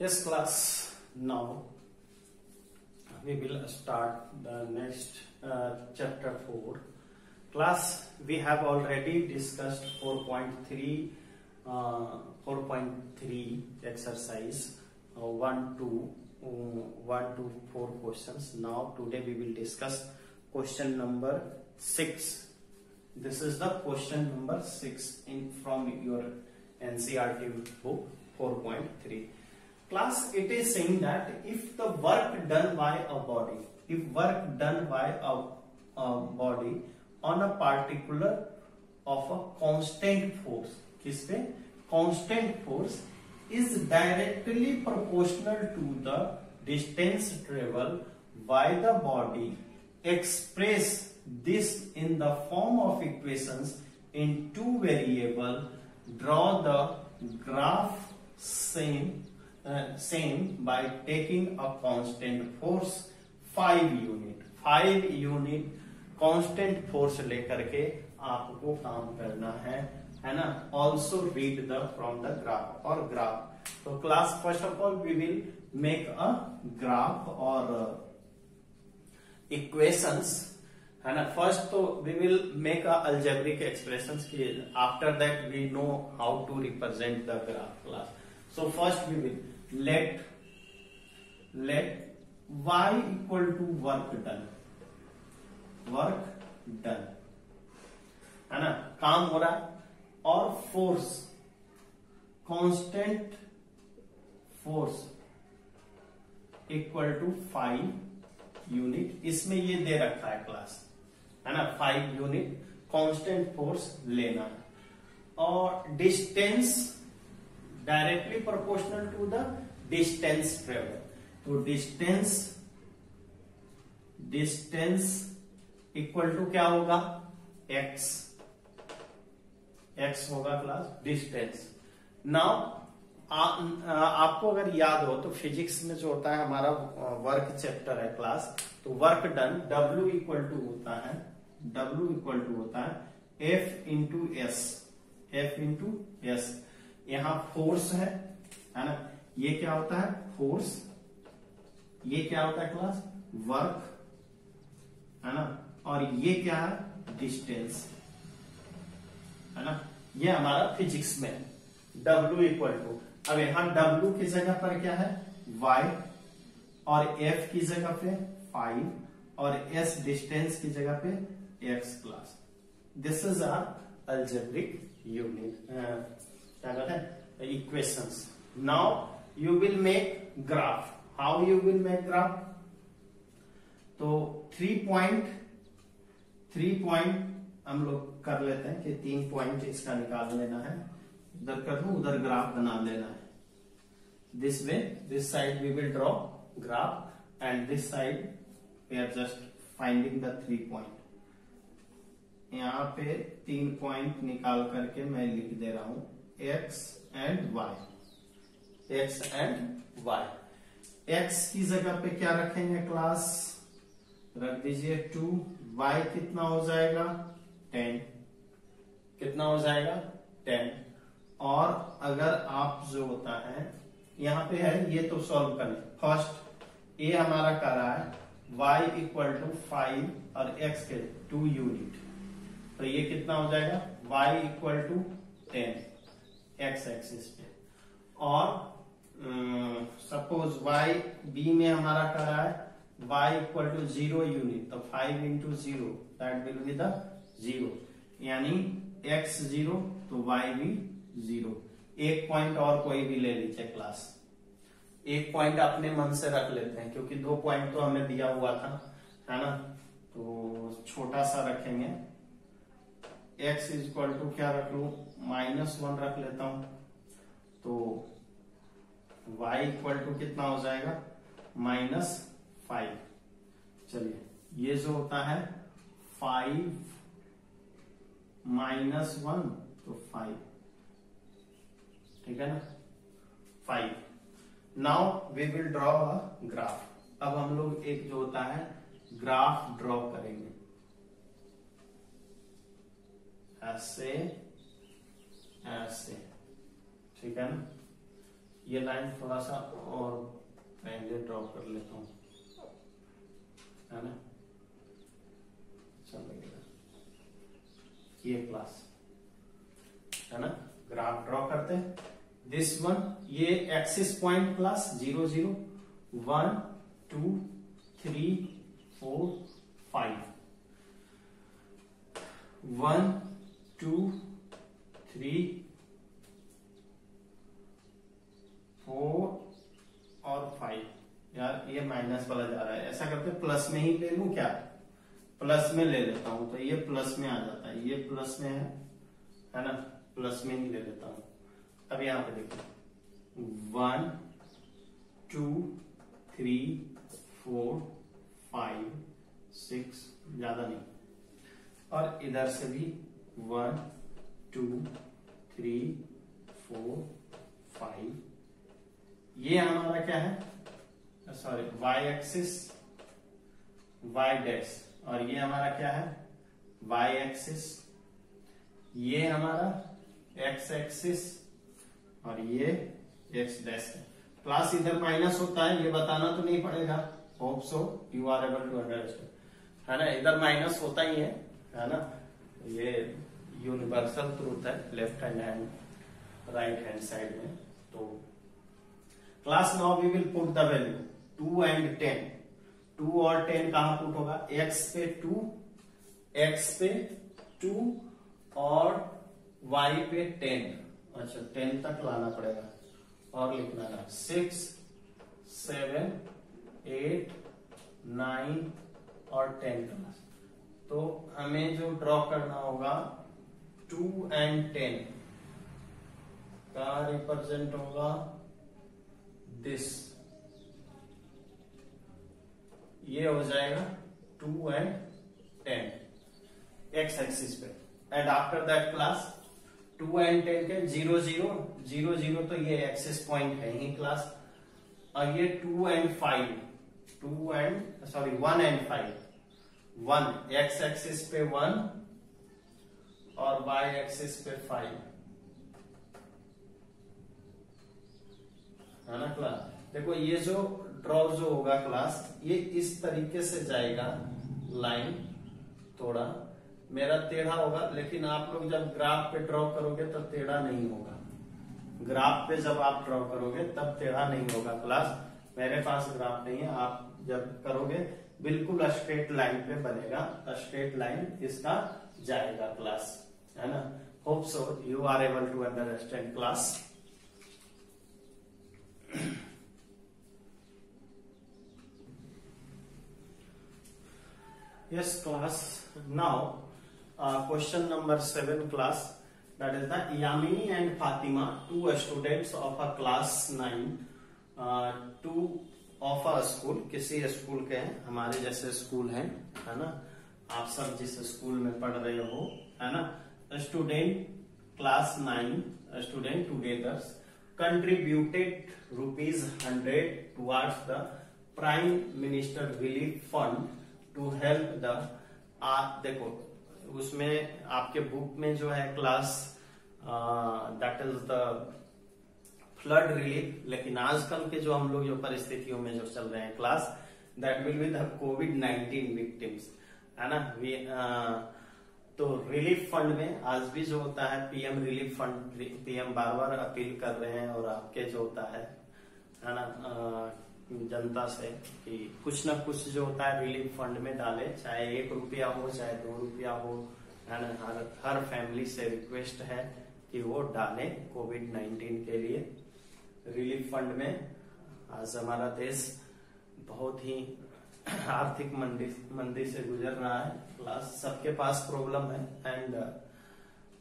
Yes, class. Now we will start the next chapter 4. Class, we have already discussed 4.3 exercise 1 to 4 questions. Now today we will discuss question number 6. This is the question number 6 from your NCERT book 4.3. Class, it is saying that if the work done by a body on a particular of a constant force, किस पे? Constant force is directly proportional to the distance traveled by the body. Express this in the form of equations in two variables. Draw the graph same by taking a constant force 5 unit constant force लेकर के आपको काम करना है ना. Also read the from the graph और graph. तो class first of all we will make a graph और इक्वेशंस है ना. फर्स्ट तो we will make a algebraic expressions. After that we know how to represent the graph. Class, so first we will let y equal to work done है ना, काम हो रहा है. और force, constant force equal to 5 unit. इसमें ये दे रखा है क्लास है ना. 5 यूनिट कांस्टेंट फोर्स लेना है. और distance directly proportional to the distance travel. तो डिस्टेंस इक्वल टू क्या होगा? x होगा क्लास डिस्टेंस. नाउ आपको अगर याद हो तो फिजिक्स में जो होता है हमारा वर्क चैप्टर है क्लास, तो work done W equal to होता है F इंटू एस. यहां फोर्स है ना. ये क्या होता है? फोर्स. ये क्या होता है क्लास? वर्क है ना. और ये क्या है? डिस्टेंस है ना. ये हमारा फिजिक्स में W इक्वल टू. अब यहां W की जगह पर क्या है? Y. और F की जगह पे 5 और S डिस्टेंस की जगह पे X. Class, this is our algebraic unit क्या कहते हैं? Equations. Now you will make graph. How you will make graph? तो 3 पॉइंट हम लोग कर लेते हैं कि 3 पॉइंट इसका निकाल लेना है. इधर कर दूं, उधर ग्राफ बना लेना है. This way, this side we will draw graph and this side we are just finding the 3 point. यहां पे 3 पॉइंट निकाल करके मैं लिख दे रहा हूं x एंड y. x की जगह पे क्या रखेंगे क्लास? रख दीजिए 2. y कितना हो जाएगा? 10. कितना हो जाएगा? 10. और अगर आप जो होता है यहां पे है, ये तो सॉल्व करें. फर्स्ट ए हमारा कर रहा है y इक्वल टू 5 और x के 2 यूनिट. तो ये कितना हो जाएगा? y equal to 10 x axis पे. और सपोज y b में हमारा कर रहा है y इक्वल टू 0 यूनिट. तो 5 into 0 that will be the 0. यानी x 0 तो y भी 0. एक पॉइंट और कोई भी ले लीजिए क्लास. एक पॉइंट अपने मन से रख लेते हैं क्योंकि 2 पॉइंट तो हमें दिया हुआ था है ना. तो छोटा सा रखेंगे. x इक्वल टू क्या रख लू? -1 रख लेता हूं. तो y इक्वल टू कितना हो जाएगा? -5. चलिए, ये जो होता है 5 -1 तो 5. ठीक है ना. 5. Now we will draw a graph. अब हम लोग एक जो होता है ग्राफ ड्रॉ करेंगे ऐसे. ठीक है ना. ये लाइन थोड़ा सा और पहले ड्रॉ कर लेता हूं, है ना। चलो ये क्लास है ना, ग्राफ ड्रॉ करते हैं। दिस वन, ये एक्सिस पॉइंट क्लास 0 0 1 2 3 4 5 1 2 3 4 और 5। यार ये माइनस वाला जा रहा है, ऐसा करते प्लस में ही ले लूं क्या, प्लस में ले लेता हूं तो ये प्लस में आ जाता है, ये प्लस में है ना, प्लस में ही ले लेता हूं। अब यहां पे देखिए 1 2 3 4 5 6, ज्यादा नहीं, और इधर से भी 1 2 3 4 5। ये हमारा क्या है, sorry Y axis Y dash, और ये हमारा क्या है वाई एक्सिस, ये हमारा एक्स एक्सिस, और ये एक्स डैश है। क्लास इधर माइनस होता है, ये बताना तो नहीं पड़ेगा, hope so you are able to understand, है ना। इधर माइनस होता ही है ना, ये यूनिवर्सल ट्रूथ है left hand right hand side में। तो class now we will put the value 2 and 10। 2 और 10 कहां पुट होगा, x पे 2, x पे 2 और y पे 10। अच्छा 10 तक लाना पड़ेगा और लिखना है 6 7 8 9 और 10 क्लास। तो हमें जो ड्रॉ करना होगा 2 and 10 का रिप्रेजेंट होगा दिस, ये हो जाएगा 2 and 10 एक्स एक्सिस पे। And after that class 2 and 10 के 0 0 0 0 तो ये एक्सिस पॉइंट है ही क्लास, और ये 2 and 5 1 and 5, 1 एक्स एक्सिस पे 1 और वाई एक्सिस पे 5, है ना क्लास। देखो ये जो ड्रॉ जो होगा क्लास, ये इस तरीके से जाएगा लाइन, थोड़ा मेरा टेढ़ा होगा, लेकिन आप लोग जब ग्राफ पे ड्रॉ करोगे तब टेढ़ा नहीं होगा, ग्राफ पे जब आप ड्रॉ करोगे तब टेढ़ा नहीं होगा क्लास। मेरे पास ग्राफ नहीं है, आप जब करोगे बिल्कुल स्ट्रेट लाइन पे बनेगा, स्ट्रेट लाइन इसका जाएगा क्लास, है ना। Hope so you are able to understand class. Yes class, now question number 7 class, that is the Yamini and Fatima, two students of a class 9, two of a school, किसी school के हैं, हमारे जैसे school हैं, है ना, आप सब जिस स्कूल में पढ़ रहे हो, है ना। Student class 9 student together contributed ₹100 towards the Prime Minister Relief Fund to help the, देखो उसमें आपके बुक में जो है class that is the flood relief, लेकिन आजकल के जो हम लोग जो परिस्थितियों में जो चल रहे हैं class, that will be the covid victims, है ना। तो रिलीफ फंड में आज भी जो होता है पीएम रिलीफ फंड, पीएम बार बार अपील कर रहे हैं, और आपके जो होता है ना जनता से कि कुछ ना कुछ जो होता है रिलीफ फंड में डाले, चाहे 1 रुपया हो चाहे 2 रुपया हो, है ना। हर फैमिली से रिक्वेस्ट है कि वो डालें कोविड-19 के लिए रिलीफ फंड में। आज हमारा देश बहुत ही आर्थिक मंदी से गुजर रहा है क्लास, सबके पास प्रॉब्लम है, एंड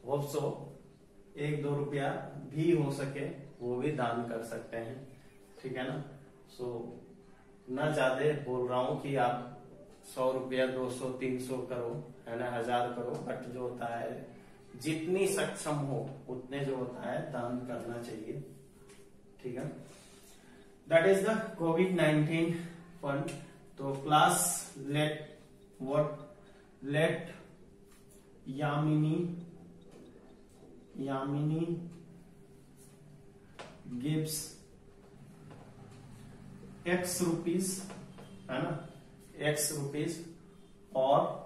होप सो 1-2 रुपया भी हो सके वो भी दान कर सकते हैं, ठीक है ना। सो ना ज्यादा बोल रहा हूं कि आप 100 रुपया 200 300 करो, है ना, 1000 करो, बट जो होता है जितनी सक्षम हो उतने जो होता है दान करना चाहिए, ठीक है। दैट इज द कोविड-19 फंड। तो class let Yamini gives x rupees, है ना, एक्स रुपीज, और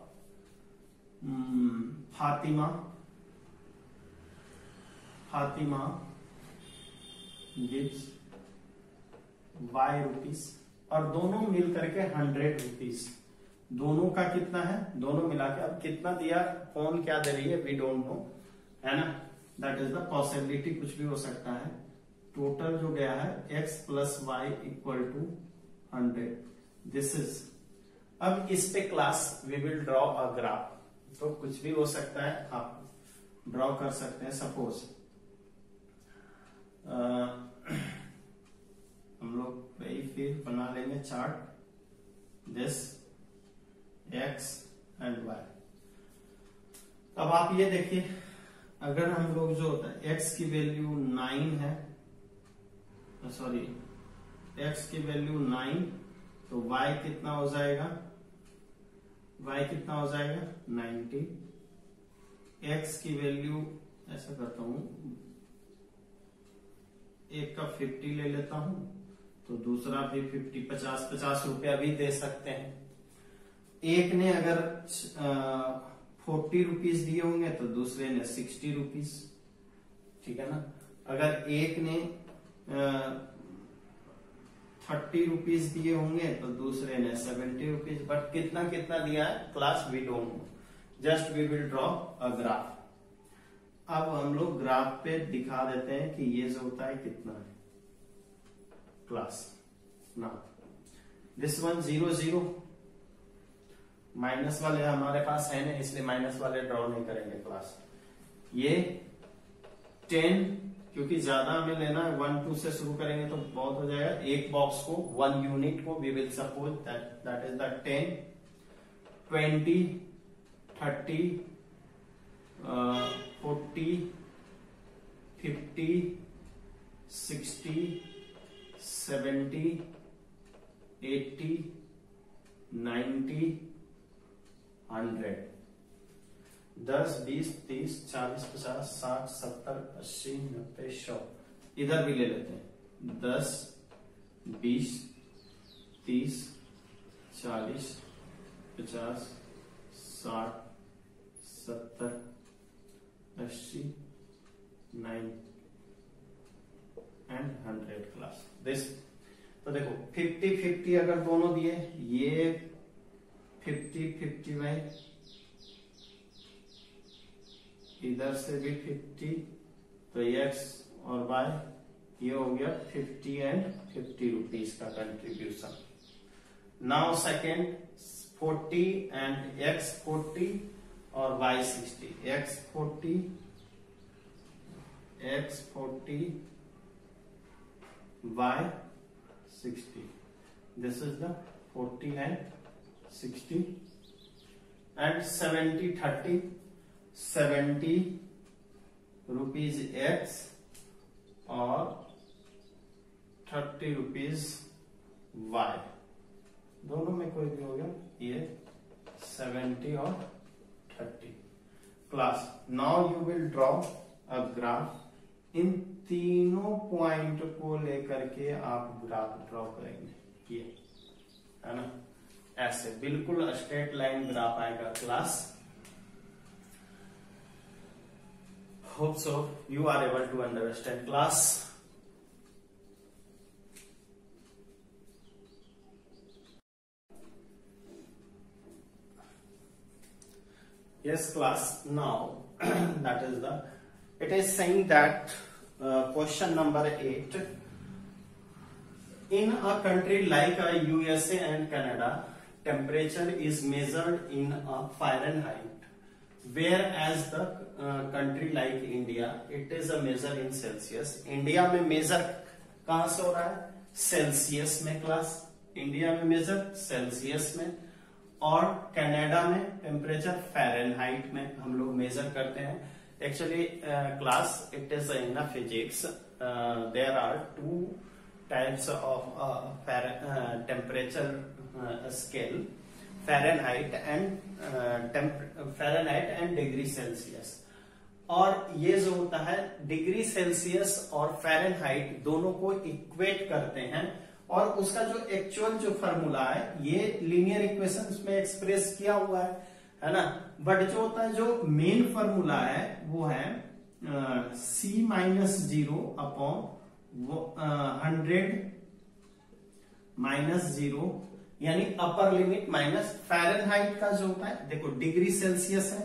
फातिमा गिव्स वाई रुपीज, और दोनों मिल करके 100 रुपीज। दोनों का कितना है, दोनों मिला के अब कितना दिया, कौन क्या दे रही है, वी डोंट नो, है ना, दैट इज द पॉसिबिलिटी, कुछ भी हो सकता है। टोटल जो गया है x plus Y equal to 100, this is. अब इस पे class we will draw a graph, तो कुछ भी हो सकता है, आप ड्रॉ कर सकते हैं। सपोज हम लोग वही फिर बना लेंगे chart, this x and y। अब आप ये देखिए, अगर हम लोग जो होता है x की वैल्यू 9 है, सॉरी x की वैल्यू 9, तो y कितना हो जाएगा, y कितना हो जाएगा 90। x की वैल्यू ऐसा करता हूं, एक का 50 ले लेता हूं, तो दूसरा भी 50, 50 रुपया भी दे सकते हैं। एक ने अगर 40 रुपीज दिए होंगे तो दूसरे ने 60 रुपीज, ठीक है ना। अगर एक ने 30 रुपीज दिए होंगे तो दूसरे ने 70 रुपीज, बट कितना कितना दिया है class we don't know, just we will draw a graph. अब हम लोग ग्राफ पे दिखा देते हैं कि ये जो होता है कितना है class. Now this one 0 0, minus वाले हमारे पास है ना, इसलिए माइनस वाले ड्रॉ नहीं करेंगे क्लास। ये 10, क्योंकि ज्यादा हमें लेना है, 1 2 से शुरू करेंगे तो बहुत हो जाएगा। एक बॉक्स को 1 यूनिट को we will suppose that is the 10, 20, 30, 40, 50, 60, 70, 80, 90, 100, 10, 20, 30, 40, 50, 60, 70, 80, 90, 100। इधर भी ले लेते हैं, 10, 20, 30, 40, 50, 60, 70, 80, 90 एंड 100 क्लास दिस। तो देखो 50 50 अगर दोनों दिए, ये 50 50 में, इधर से भी 50, तो x और y ये हो गया 50 एंड 50 रुपीज का contribution. Now second 40 and x 40 और y 60, x 40 y 60, this is the 40 and 60, and 70 30, 70 rupees x और 30 रुपीज y, दोनों में कोई भी हो गया, ये 70 और 30 class. Now you will draw a graph, इन तीनों पॉइंट को लेकर के आप ग्राफ ड्रॉ करेंगे, ये है ना, ऐसे बिल्कुल स्ट्रेट लाइन ग्राफ आएगा class. Hope so you are able to understand class. Yes class, now that is the, it is saying that question number 8, in a country like USA and Canada, temperature is measured in a Fahrenheit, whereas the country like India, it is a measure in Celsius. India में major कहां से हो रहा है, Celsius में class, India में major Celsius में, और कनाडा में टेम्परेचर फ़ारेनहाइट में हम लोग मेजर करते हैं। Actually class it is in physics, there are 2 types of temperature scale, Fahrenheit and degree Celsius. और ये जो होता है डिग्री सेल्सियस और फ़ारेनहाइट दोनों को इक्वेट करते हैं, और उसका जो एक्चुअल जो फॉर्मूला है ये लीनियर इक्वेशन में एक्सप्रेस किया हुआ है ना। बट जो होता है जो मेन फॉर्मूला है वो है c माइनस 0 अपॉन 100 माइनस 0, यानी अपर लिमिट माइनस फ़ारेनहाइट का जो होता है, देखो डिग्री सेल्सियस है,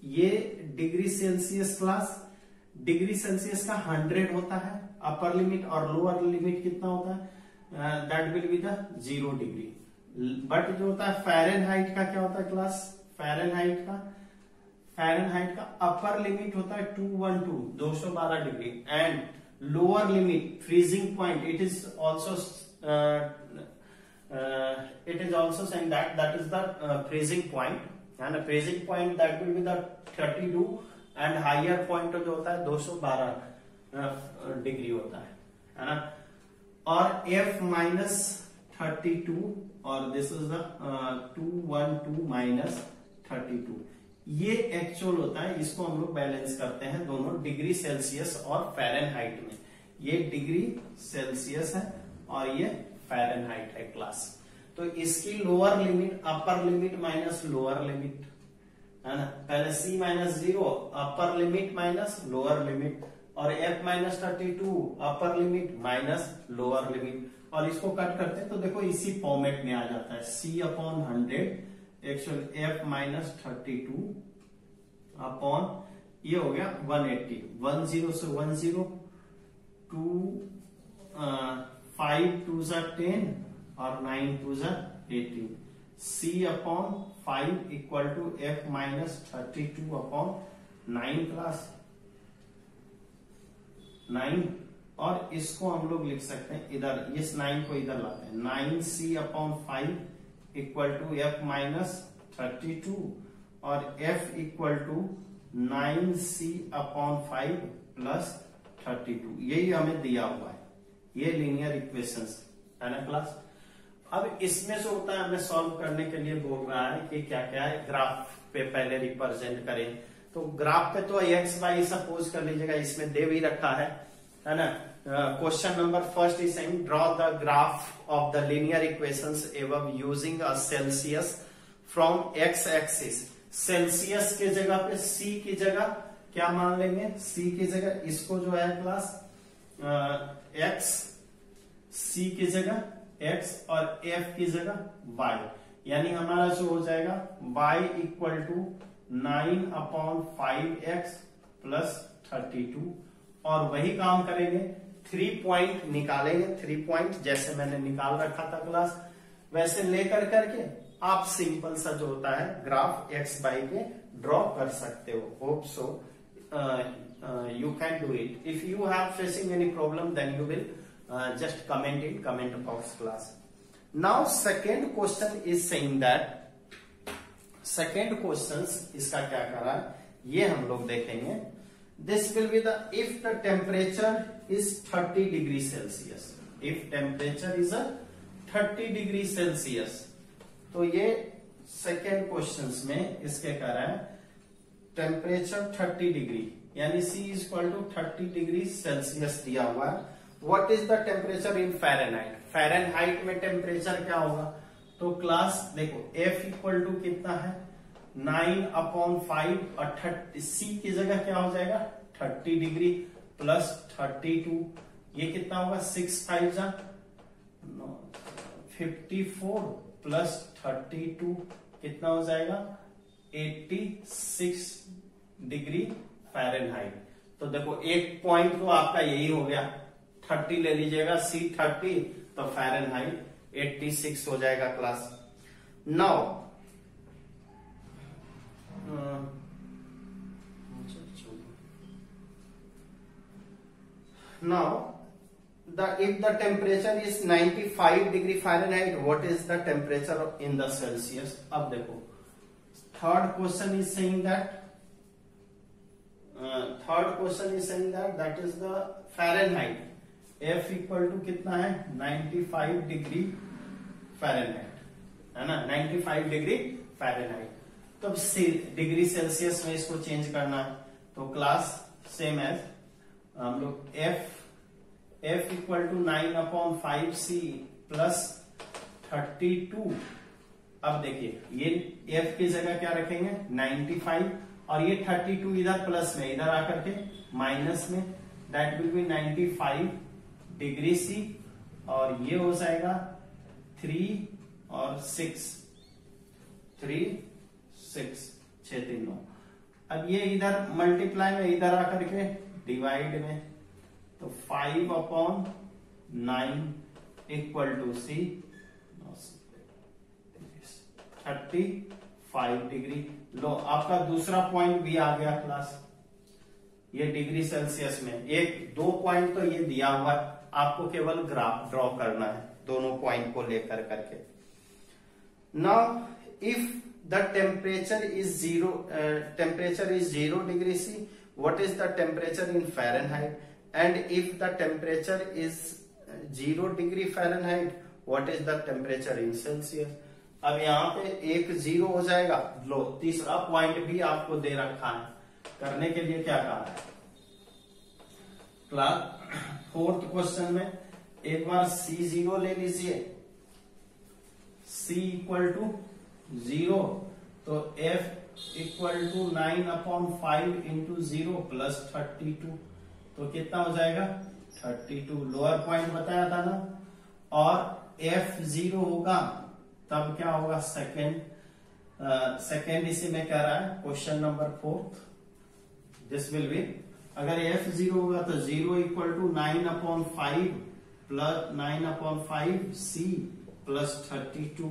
ये degree Celsius class, degree Celsius का 100 होता है अपर लिमिट, और लोअर लिमिट कितना होता है, that will be the 0 degree. But जो होता है फ़ारेनहाइट का क्या होता है क्लास, फ़ारेनहाइट का अपर लिमिट होता है 212 degree, and lower limit freezing point it is also saying that is the freezing point, and freezing point that will be the 32, and higher point जो होता है 212 डिग्री होता है ना। और f माइनस 32 और दिस इज द 212 माइनस 32, ये actual होता है। इसको हम लोग बैलेंस करते हैं दोनों डिग्री सेल्सियस और फ़ारेनहाइट में। ये डिग्री सेल्सियस है और ये फ़ारेनहाइट है क्लास। तो इसकी lower limit upper limit minus lower limit है ना। पहले c minus 0 upper limit minus lower limit, और f minus 32 upper limit minus lower limit, और इसको कट करते हैं तो देखो इसी फॉर्मेट में आ जाता है c upon 100 actual f minus 32 upon ये हो गया 180, 10 से 10, 5 2 10 और 9 2 18, c upon 5 equal to f minus 32 upon 9 class 9, और इसको हम लोग लिख सकते हैं इधर, इस 9 को इधर लाते हैं, 9c upon 5 equal to f minus 32 और f equal to 9c upon 5 plus 32, यही हमें दिया हुआ है, ये लीनियर इक्वेशंस है ना क्लास। अब इसमें जो होता है हमें सॉल्व करने के लिए बोल रहा है कि क्या क्या है, ग्राफ पे पहले रिप्रेजेंट करें। तो ग्राफ पे तो एक्स वाई सपोज कर लीजिएगा, इसमें दे भी रखा है ना। Question number first is saying draw the graph of the linear equations एवं using a Celsius from x axis. Celsius के जगह पे c की जगह क्या मान लेंगे, c की जगह इसको जो है क्लास x, c की जगह x और f की जगह y, यानी हमारा जो हो जाएगा y equal to 9 upon 5x plus 32, और वही काम करेंगे 3 पॉइंट निकालेंगे, 3 पॉइंट जैसे मैंने निकाल रखा था क्लास वैसे लेकर करके आप सिंपल सा जो होता है ग्राफ एक्स वाई पे ड्रॉ कर सकते हो। Hope so you can do it. If you have facing any problem, then you will just comment in comment box class. Now second question is saying that second questions इसका क्या कर रहा है ये हम लोग देखेंगे। This will be the if the temperature is 30 degree Celsius. If temperature is a 30 degree Celsius, तो ये सेकेंड क्वेश्चंस में इसके कह रहा है टेम्परेचर 30 डिग्री यानी C is equal to 30 degree Celsius दिया हुआ है। What is the temperature in Fahrenheit, Fahrenheit में टेम्परेचर क्या होगा, तो क्लास देखो F इक्वल टू कितना है 9 अपॉन 5 और 30, C की जगह क्या हो जाएगा 30 डिग्री प्लस 32, ये कितना होगा 6 5 54 प्लस 32 कितना हो जाएगा 86 डिग्री फ़ारेनहाइट। तो देखो एक पॉइंट तो आपका यही हो गया 30 ले लीजिएगा C 30 तो फ़ारेनहाइट 86 हो जाएगा class. Now if the temperature is 95 degree Fahrenheit, what is the temperature in the Celsius? अब देखो third question is saying that that is the Fahrenheit, F equal to कितना है 95 डिग्री फ़ारेनहाइट है ना, 95 degree Fahrenheit. तो degree Celsius में इसको change करना है तो क्लास सेम एज हम लोग F equal to 9/5C plus 32। अब देखिए ये F की जगह क्या रखेंगे 95 और ये 32 इधर प्लस में, इधर आकर के माइनस में, that will be 95 degree C और ये हो जाएगा 3 और 6, 3 6 6 3 9। अब ये इधर मल्टीप्लाई में, इधर आकर के डिवाइड में, तो 5/9 इक्वल टू C 35 डिग्री। लो आपका दूसरा पॉइंट भी आ गया क्लास, ये डिग्री सेल्सियस में। एक दो पॉइंट तो ये दिया हुआ है, आपको केवल ग्राफ ड्रॉ करना है दोनों पॉइंट को लेकर करके। Now if the temperature is 0 degree C, what is the temperature in Fahrenheit? And if the temperature is 0 degree Fahrenheit, what is the temperature in Celsius? अब यहाँ पे एक 0 हो जाएगा। लो तीसरा पॉइंट भी आपको दे रखा है, करने के लिए क्या कहा है क्लास। फोर्थ क्वेश्चन में एक बार C0 ले लीजिए, C इक्वल टू 0, तो F equal to 9/5 into 0 plus 32, तो कितना हो जाएगा 32। लोअर पॉइंट बताया था ना, और F0 होगा तब क्या होगा सेकेंड इसी में कह रहा है question number 4। This will B, अगर F0 होगा तो 0 equal to 9/5 plus 9/5C plus 32,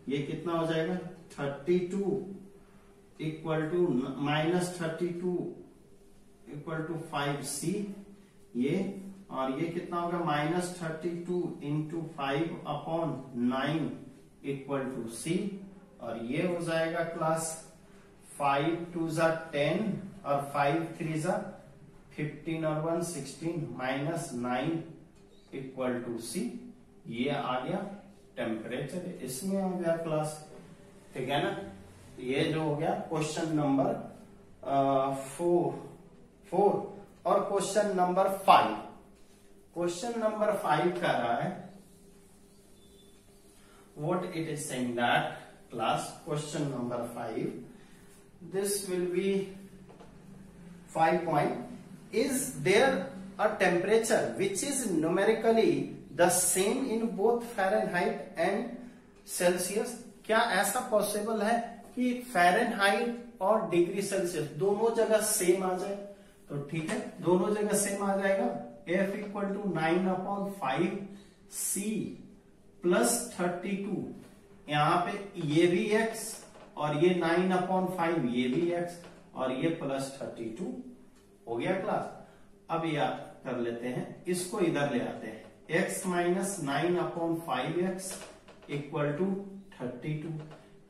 ये कितना हो जाएगा 32 equal to minus 32 equal to 5C, ये और ये कितना होगा -32 इंटू 5/9 इक्वल टू C, और ये हो जाएगा क्लास 5 2 10 और 5 3 15 और 1 16 -9 इक्वल टू C। ये आ गया टेम्परेचर, इसमें हो गया क्लास, ठीक है ना। ये जो हो गया क्वेश्चन नंबर 4 और क्वेश्चन नंबर 5। क्वेश्चन नंबर 5 कह रहा है what it is saying that class, question number 5, this will be 5 point, is there a temperature which is numerically the same in both Fahrenheit and Celsius? क्या ऐसा possible है कि Fahrenheit और degree Celsius दोनों जगह सेम आ जाए? तो ठीक है, दोनों जगह सेम आ जाएगा। F equal to 9/5C plus 32, यहाँ पे ये भी x और ये 9/5 ये भी x और ये प्लस 32 हो गया क्लास। अब याद कर लेते हैं, इसको इधर ले आते हैं, x minus 9/5x equal to 32,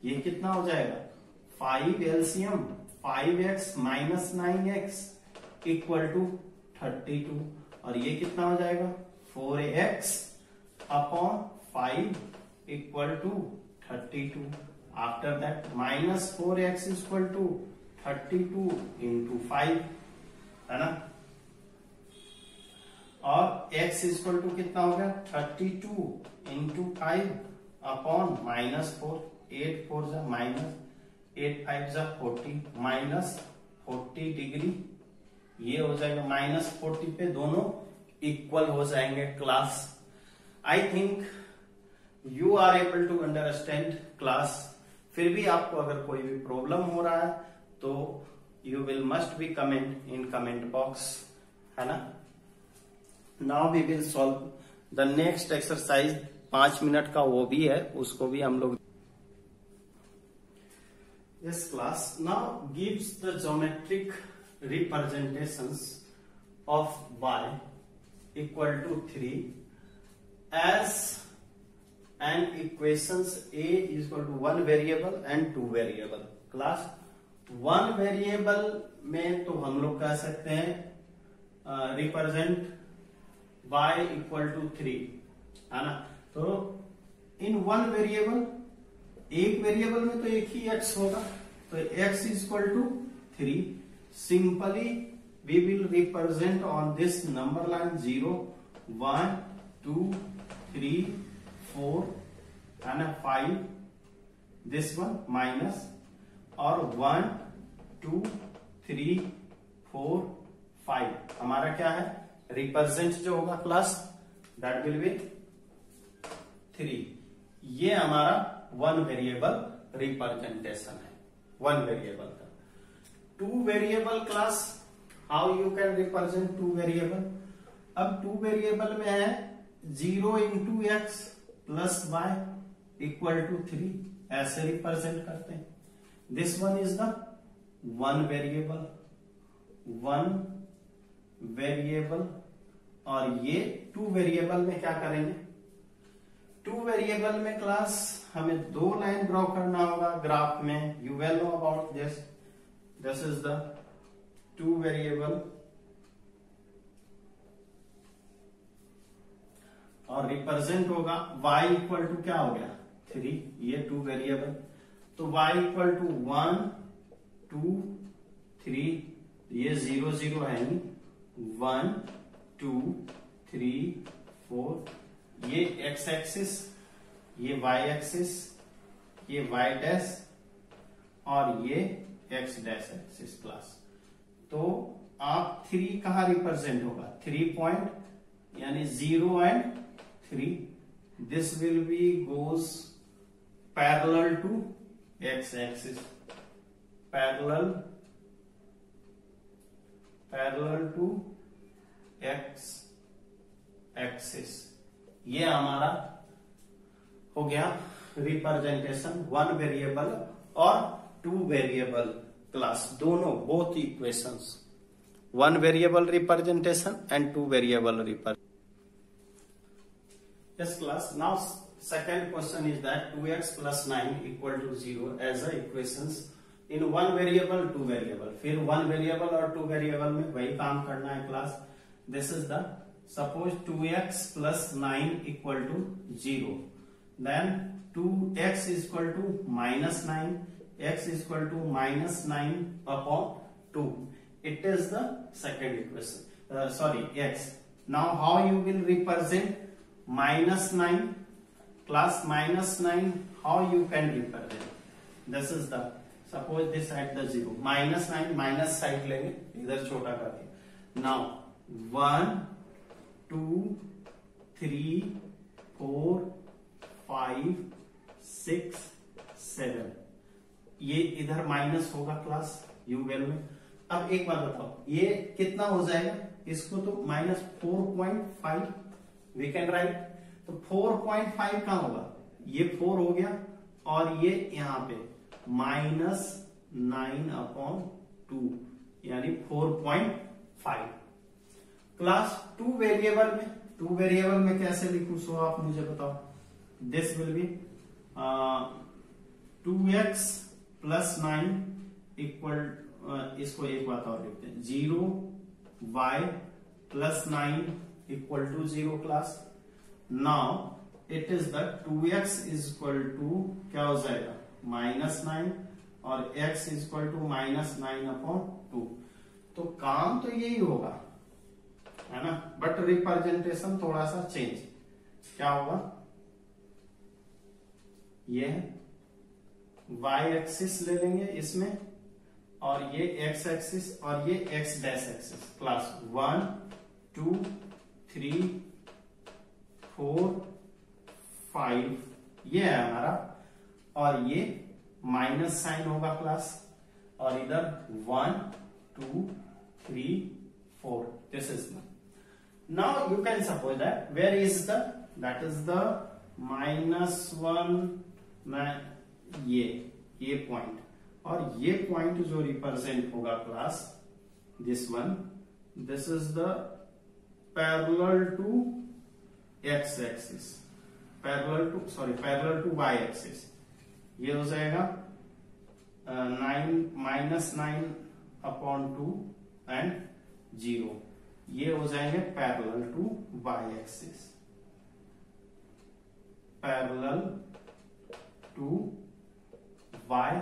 ये कितना हो जाएगा 5 LCM 5x minus 9x equal to 32, और ये कितना हो जाएगा 4x upon 5 equal to 32। After that minus 4x equal to 32 into 5, है ना, और x इक्वल टू कितना हो गया 32 इंटू 5 अपॉन -4, 8 4 जा माइनस 8 5 जा 40 माइनस 40 डिग्री, ये हो जाएगा -40 पे दोनों इक्वल हो जाएंगे class. I think you are able to understand class. फिर भी आपको अगर कोई भी प्रॉब्लम हो रहा है तो you will must be comment in comment box, है ना। Now we will solve the next exercise, 5 minute का वो भी है, उसको भी हम लोग। Yes class, now gives the geometric representations of y equal to 3 as and equations A is equal to 1 variable and 2 variable। Class 1 variable में तो हम लोग कह सकते हैं रिप्रेजेंट y इक्वल टू 3, है ना। तो इन 1 वेरिएबल, एक वेरिएबल में तो एक ही x होगा, तो x equal to 3। Simply we will represent on this number line 0 1 2 3 4 है ना 5, दिस वन माइनस, और 1 2 3 4 5 हमारा क्या है रिप्रेजेंट जो होगा क्लास, दैट विल बी 3। ये हमारा वन वेरिएबल रिप्रेजेंटेशन है, वन वेरिएबल का। Two variable class, how you can represent two variable. अब टू वेरिएबल में है 0 into X plus Y equal to 3, ऐसे रिप्रेजेंट करते हैं। This one is the one variable, one variable. और ये टू वेरिएबल में क्या करेंगे, टू वेरिएबल में क्लास हमें दो लाइन ड्रॉ करना होगा ग्राफ में। You well know about this, this is the two variable, और रिप्रेजेंट होगा y इक्वल टू क्या हो गया 3, ये टू वेरिएबल, तो y इक्वल टू 1 2 3, ये 0 0 है नहीं, 1 2 3 4, ये x एक्सिस, ये y एक्सिस, ये y डैश, और ये x डैश एक्सिस क्लास। तो आप 3 कहा रिप्रेजेंट होगा, 3 पॉइंट यानी 0 and 3, this will be goes parallel to x axis, parallel to x axis. ये हमारा हो गया रिप्रेजेंटेशन वन वेरिएबल और टू वेरिएबल क्लास, दोनों both equations, one variable representation and two variable representation. Yes class, now second question is that 2x plus 9 equal to 0 as a equations in one variable, two variable। फिर one variable और two variable में वही काम करना है class. This is the, suppose 2x plus 9 equal to 0, then 2x is equal to minus 9, x is equal to minus 9 upon 2. It is the second equation, x. Now how you will represent minus 9 class, minus 9 how you can represent, this is the, suppose this at the 0, minus 9 minus side लेंगे, इधर छोटा करके। Now 1 2 3 4 5 6 7, ये इधर minus होगा class you well में। अब एक बात बताओ, ये कितना हो जाएगा, इसको तो माइनस 4.5 वी कैन राइट, तो 4.5 कहां होगा, ये 4 हो गया, और ये यहां पे माइनस 9 अपॉन 2 यानी 4.5 क्लास। टू वेरिएबल में कैसे लिखूं, सो आप मुझे बताओ। This will B 2x plus 9 equal, इसको एक बात और लिखते हैं, 0y plus 9 equal to 0 class। now it is that 2x is equal to क्या हो जाएगा minus 9, और x is equal to minus 9 upon 2। तो काम तो यही होगा है ना, बट रिप्रेजेंटेशन थोड़ा सा चेंज। क्या होगा, ये y एक्सिस ले लेंगे इसमें, और ये x एक्सिस, और ये x डैश एक्सिस क्लास। 1 2 3 4 5 ये है हमारा, और ये माइनस साइन होगा क्लास, और इधर 1 2 3 4, this is now you can suppose that where is the, that is the -1, ये पॉइंट, और ये पॉइंट जो रिप्रेजेंट होगा class, this one, this is the parallel to x axis, parallel to y axis. ये हो जाएगा 9 माइनस 9 अपॉन 2 एंड 0, ये हो जाएंगे parallel to y axis, parallel to y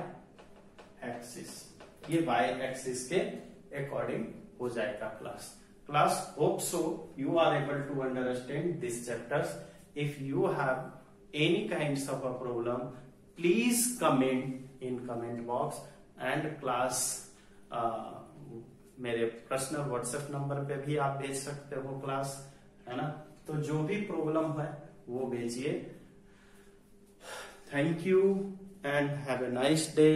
axis, ये y एक्सिस के अकॉर्डिंग हो जाएगा class. class, hope so you are able to understand these chapters. If you have any kinds of a problem, please comment in comment box and class मेरे personal WhatsApp number पे भी आप भेज सकते हो क्लास, है ना। तो जो भी प्रॉब्लम है वो भेजिए। Thank you and have a nice day.